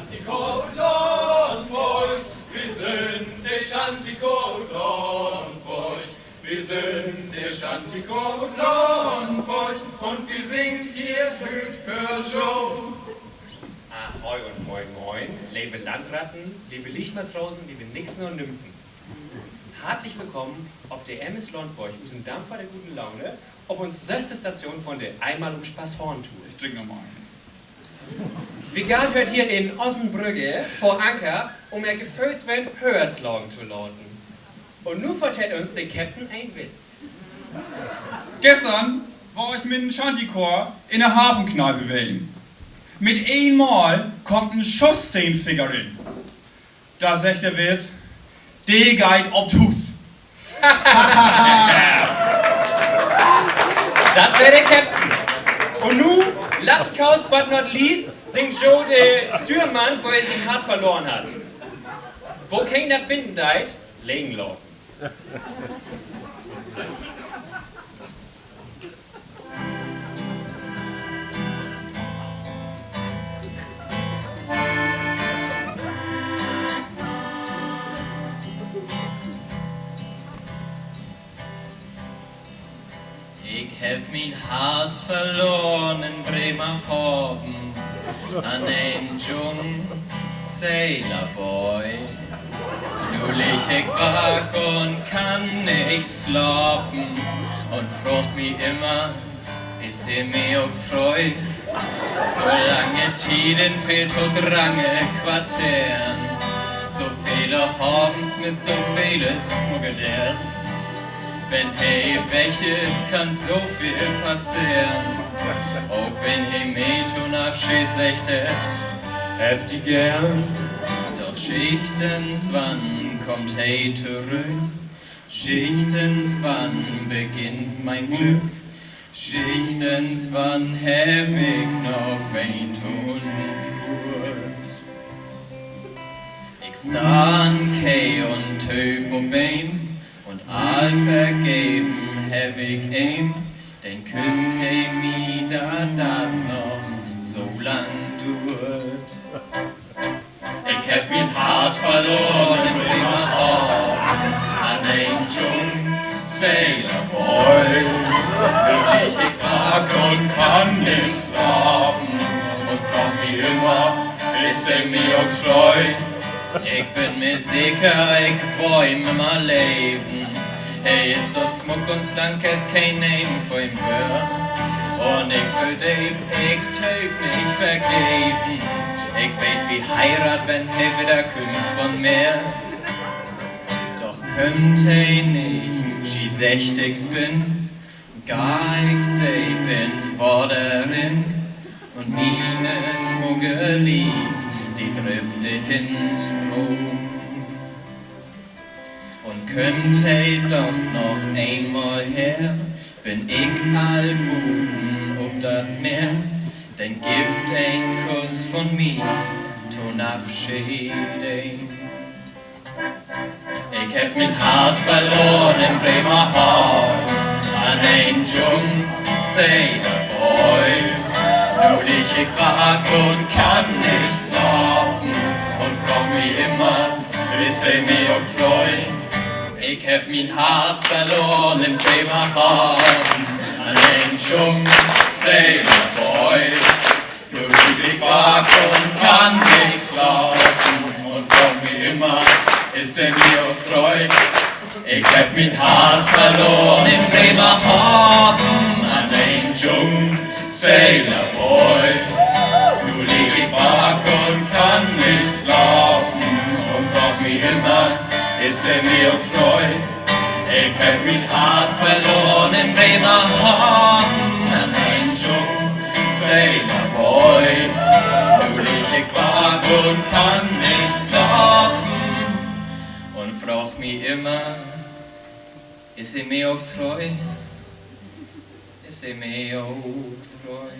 Chanticoke Lornburg, wir sind der Chanticoke Lornburg, wir sind der Chanticoke Lornburg und wir singt hier Hüt für Joe. Ahoi und moin moin, liebe Landratten, liebe Lichtmatrosen, liebe Nixen und Nymphen. Herzlich willkommen ob der MS Lornburg, unseren Dampfer der guten Laune, ob uns 6. Station von der Einmal um Spaßhorn tut. Ich trinke nochmal einen. Wir gehen heute hier in Ossenbrügge vor Anker, um ihr Gefühlswind Höherslagen zu lauten. Und nun vertellt uns der Captain ein Witz. Gestern war ich mit dem Chantichor in der Hafenkneipe wählen. Mit einmal kommt ein Schusssteinfigurin. Da sagt der Wirt, de geht ob Hus. Das wäre der Captain. Und nun, last cause but not least, singt Joe der Stürmann, wo er sich hart verloren hat. Wo kann ich das finden, deit? Legenlauten. Ich hab mein Hart verloren in Bremerhaven an einen jungen Sailorboy. Nu lig ich wach und kann nicht schlafen und frag mich immer, ist mir auch treu? So lange Tiden fehlt und drange Quartieren, so viele Habens mit so vieles Schmuggeln. Wenn hey welches kann so viel passieren, auch wenn hey mit und Abschied sechtet, heftig gern. Doch schichtens wann kommt hey zurück, schichtens wann beginnt mein Glück, schichtens wann hab ich noch wen tun gut. Ich stan kei und töf um Bein, und all vergeben hab ich ihm, denn küsst he mi da noch so lang duert. Ich hab mein Hart verloren in Bremerhaven an den jungen Sailorboy. Wirklich ich wag und kann nichts haben und frag mich immer, ist mir auch treu? Ich bin mir sicher, ich will ihm immer leben. Er ist so smuck und slank, es kein Name für ihn wird. Und ich will dem, ich töf nicht vergebens. Ich weet wie Heirat, wenn er wieder kommt von mir. Doch könnt er nicht, sie secht ich's bin, gar ich de bin Vorderin. Und mine Smuggeli, die drifte hin Strom. Und könnt hey doch noch einmal her, bin ich all Buden dat Meer, denn gibt ein Kuss von mir, tun Abschied ein. Ich hab mein Hart verloren in Bremerhaven an ein jungen Sailorboy. Nu lig ich wach und kann nicht schlafen und frag mich immer, ist mir auch treu? Ich hab mein Hart verloren in Bremerhaven an den jungen Sailorboy. Nu lig ich wach und kann nicht schlafen und frag mich immer, ist mir auch treu? Ich hab mein Hart verloren in Bremerhaven an den jungen Sailorboy. Nu lig ich wach und kann nicht schlafen und frag mich immer, ist mir auch treu? Ich hab mein Hart verloren in Bremerhaven an den jungen Sailorboy. Nu lig ich wach und kann nicht schlafen und frag mich immer, ist mir auch treu? Ist mir auch treu?